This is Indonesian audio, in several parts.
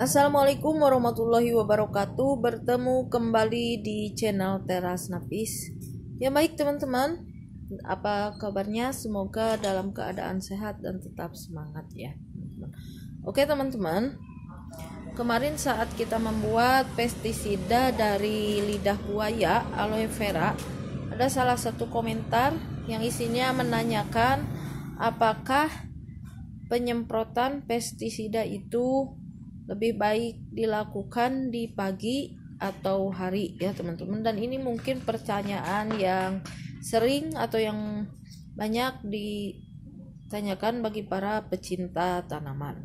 Assalamualaikum warahmatullahi wabarakatuh. Bertemu kembali di channel Teras Nafis. Ya baik teman-teman, apa kabarnya? Semoga dalam keadaan sehat dan tetap semangat ya. Oke teman-teman, kemarin saat kita membuat pestisida dari lidah buaya aloe vera, ada salah satu komentar yang isinya menanyakan apakah penyemprotan pestisida itu lebih baik dilakukan di pagi atau hari ya teman-teman. Dan ini mungkin pertanyaan yang sering atau yang banyak ditanyakan bagi para pecinta tanaman.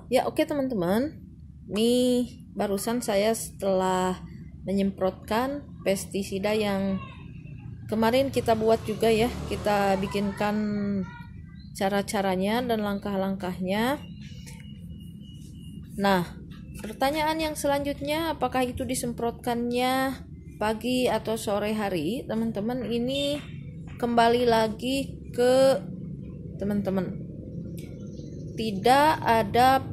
Ya oke teman-teman, ini barusan saya setelah menyemprotkan pestisida yang kemarin kita buat juga ya, kita bikinkan cara-caranya dan langkah-langkahnya. Nah, pertanyaan yang selanjutnya, apakah itu disemprotkannya pagi atau sore hari? Teman-teman, ini kembali lagi ke teman-teman. Tidak ada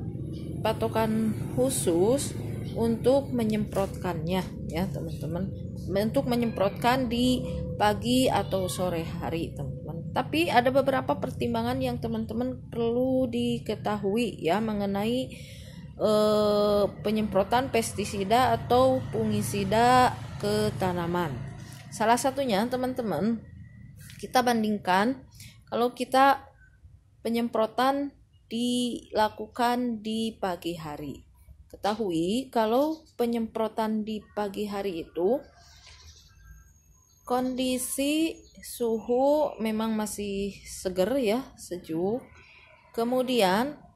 patokan khusus untuk menyemprotkannya ya teman-teman. Untuk menyemprotkan di pagi atau sore hari teman-teman. Tapi ada beberapa pertimbangan yang teman-teman perlu diketahui ya mengenai penyemprotan pestisida atau fungisida ke tanaman. Salah satunya teman-teman, kita bandingkan kalau kita penyemprotan dilakukan di pagi hari. Ketahui kalau penyemprotan di pagi hari itu kondisi suhu memang masih seger ya, sejuk. Kemudian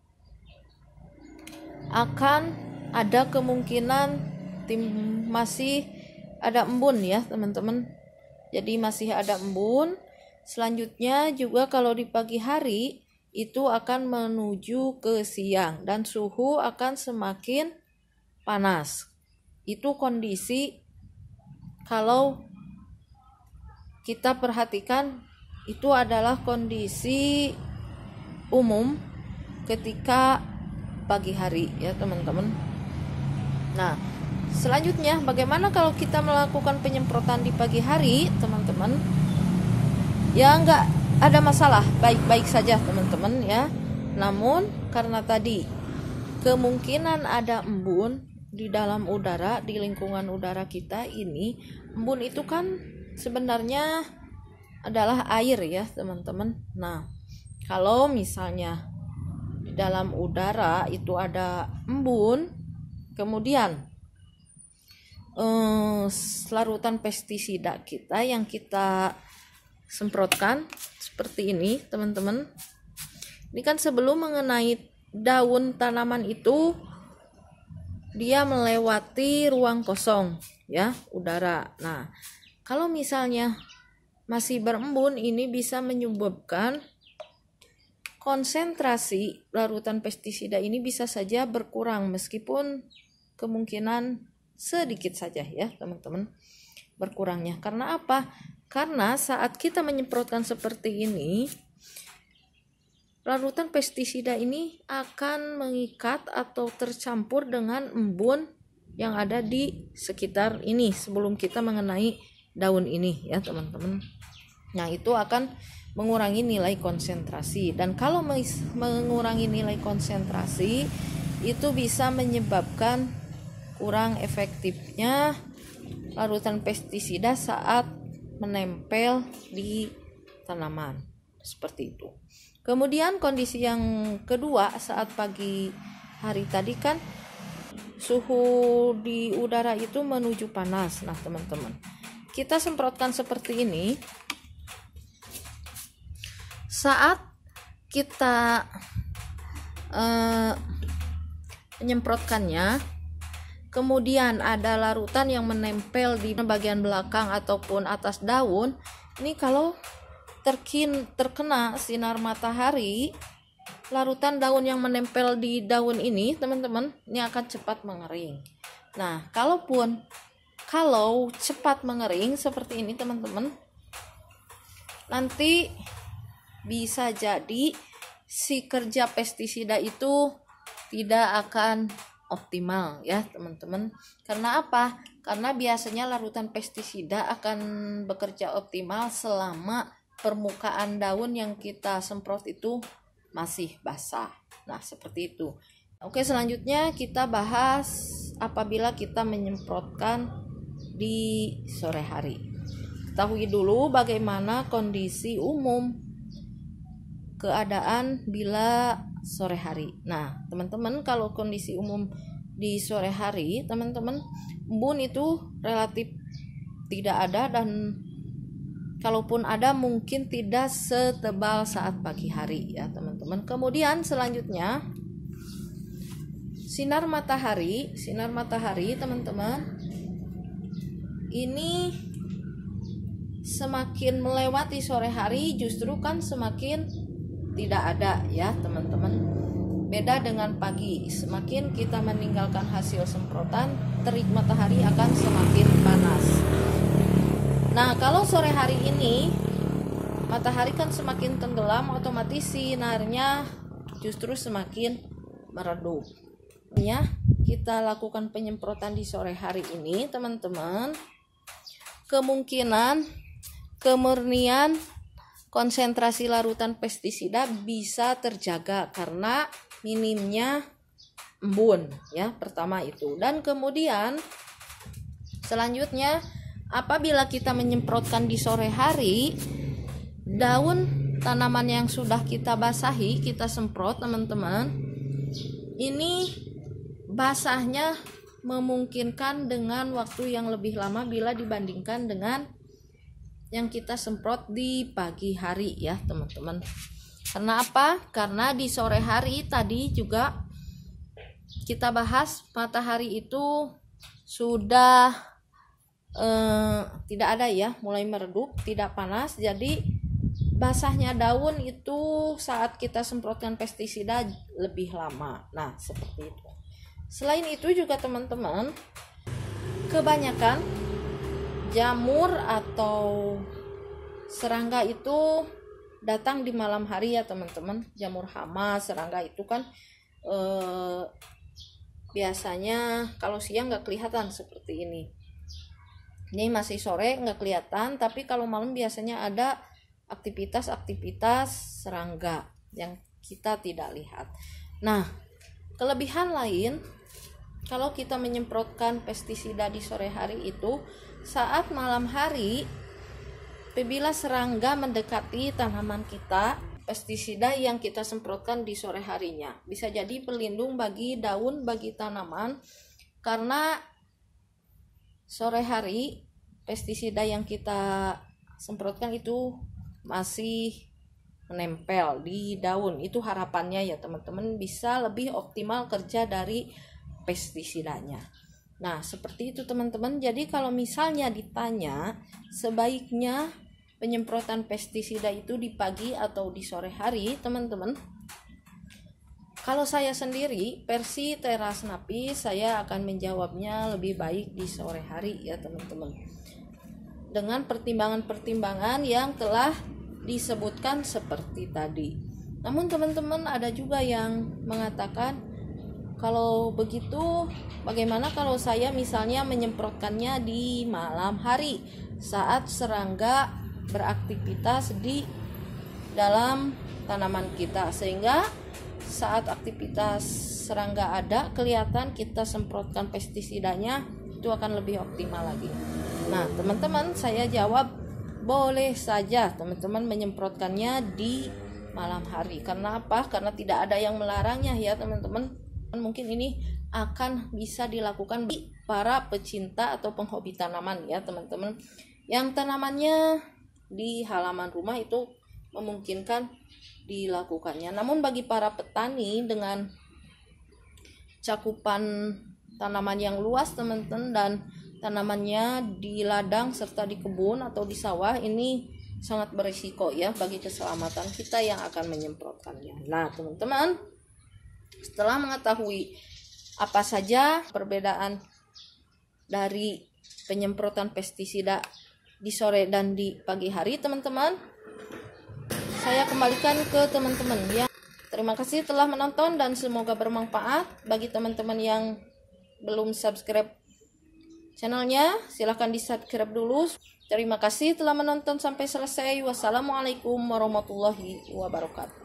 akan ada kemungkinan masih ada embun ya teman-teman. Jadi masih ada embun. Selanjutnya juga kalau di pagi hari itu akan menuju ke siang dan suhu akan semakin panas. Itu kondisi kalau kita perhatikan, itu adalah kondisi umum ketika pagi hari ya teman-teman. Nah, selanjutnya bagaimana kalau kita melakukan penyemprotan di pagi hari teman-teman? Ya nggak ada masalah, baik-baik saja teman-teman ya. Namun karena tadi kemungkinan ada embun di dalam udara, di lingkungan udara kita ini, embun itu kan sebenarnya adalah air ya teman-teman. Nah, kalau misalnya di dalam udara itu ada embun, kemudian larutan pestisida kita yang kita semprotkan seperti ini teman-teman. Ini kan sebelum mengenai daun tanaman itu dia melewati ruang kosong ya, udara. Nah, kalau misalnya masih berembun, ini bisa menyebabkan konsentrasi larutan pestisida ini bisa saja berkurang meskipun kemungkinan sedikit saja ya teman-teman berkurangnya. Karena apa? Karena saat kita menyemprotkan seperti ini, larutan pestisida ini akan mengikat atau tercampur dengan embun yang ada di sekitar ini sebelum kita mengenai daun ini ya teman-teman. Nah, itu akan mengurangi nilai konsentrasi, dan kalau mengurangi nilai konsentrasi itu bisa menyebabkan kurang efektifnya larutan pestisida saat menempel di tanaman seperti itu. Kemudian kondisi yang kedua, saat pagi hari tadi kan suhu di udara itu menuju panas. Nah teman-teman, kita semprotkan seperti ini. Saat kita menyemprotkannya, kemudian ada larutan yang menempel di bagian belakang ataupun atas daun. Ini kalau terkena sinar matahari, larutan daun yang menempel di daun ini teman-teman, ini akan cepat mengering. Nah, kalau cepat mengering seperti ini teman-teman, nanti bisa jadi si kerja pestisida itu tidak akan optimal ya teman-teman. Karena apa? Karena biasanya larutan pestisida akan bekerja optimal selama permukaan daun yang kita semprot itu masih basah. Nah, seperti itu. Oke, selanjutnya kita bahas apabila kita menyemprotkan di sore hari. Ketahui dulu bagaimana kondisi umum keadaan bila sore hari. Nah, teman-teman, kalau kondisi umum di sore hari, teman-teman, embun itu relatif tidak ada, dan kalaupun ada mungkin tidak setebal saat pagi hari ya teman-teman. Kemudian selanjutnya sinar matahari teman-teman, ini semakin melewati sore hari justru kan semakin tidak ada ya teman-teman. Beda dengan pagi, semakin kita meninggalkan hasil semprotan, terik matahari akan semakin panas. Nah, kalau sore hari ini matahari kan semakin tenggelam, otomatis sinarnya justru semakin meredup. Ya, kita lakukan penyemprotan di sore hari ini, teman-teman. Kemungkinan kemurnian konsentrasi larutan pestisida bisa terjaga karena minimnya embun ya, pertama itu. Dan kemudian selanjutnya apabila kita menyemprotkan di sore hari, daun tanaman yang sudah kita basahi, kita semprot teman-teman, ini basahnya memungkinkan dengan waktu yang lebih lama bila dibandingkan dengan yang kita semprot di pagi hari ya teman-teman. Karena apa? Karena di sore hari tadi juga kita bahas matahari itu sudah tidak ada ya, mulai meredup, tidak panas, jadi basahnya daun itu saat kita semprotkan pestisida lebih lama. Nah, seperti itu. Selain itu juga teman-teman, kebanyakan jamur atau serangga itu datang di malam hari ya teman-teman. Jamur hama, serangga itu kan biasanya kalau siang nggak kelihatan seperti ini. Ini masih sore nggak kelihatan, tapi kalau malam biasanya ada aktivitas serangga yang kita tidak lihat. Nah, kelebihan lain kalau kita menyemprotkan pestisida di sore hari itu, saat malam hari apabila serangga mendekati tanaman kita, pestisida yang kita semprotkan di sore harinya bisa jadi pelindung bagi daun, bagi tanaman, karena sore hari pestisida yang kita semprotkan itu masih menempel di daun. Itu harapannya ya teman-teman, bisa lebih optimal kerja dari pestisidanya. Nah, seperti itu teman-teman. Jadi kalau misalnya ditanya sebaiknya penyemprotan pestisida itu di pagi atau di sore hari, teman-teman, kalau saya sendiri versi Teras Napi, saya akan menjawabnya lebih baik di sore hari ya teman-teman, dengan pertimbangan-pertimbangan yang telah disebutkan seperti tadi. Namun teman-teman, ada juga yang mengatakan, kalau begitu bagaimana kalau saya misalnya menyemprotkannya di malam hari saat serangga beraktivitas di dalam tanaman kita, sehingga saat aktivitas serangga ada kelihatan kita semprotkan pestisidanya, itu akan lebih optimal lagi. Nah teman-teman, saya jawab boleh saja teman-teman menyemprotkannya di malam hari. Karena apa? Karena tidak ada yang melarangnya ya teman-teman. Mungkin ini akan bisa dilakukan bagi para pecinta atau penghobi tanaman ya teman-teman, yang tanamannya di halaman rumah itu memungkinkan dilakukannya. Namun bagi para petani dengan cakupan tanaman yang luas teman-teman, dan tanamannya di ladang serta di kebun atau di sawah, ini sangat berisiko ya bagi keselamatan kita yang akan menyemprotkannya. Nah teman-teman, setelah mengetahui apa saja perbedaan dari penyemprotan pestisida di sore dan di pagi hari, teman-teman, saya kembalikan ke teman-teman ya. Terima kasih telah menonton dan semoga bermanfaat. Bagi teman-teman yang belum subscribe channelnya, silahkan di subscribe dulu. Terima kasih telah menonton sampai selesai. Wassalamualaikum warahmatullahi wabarakatuh.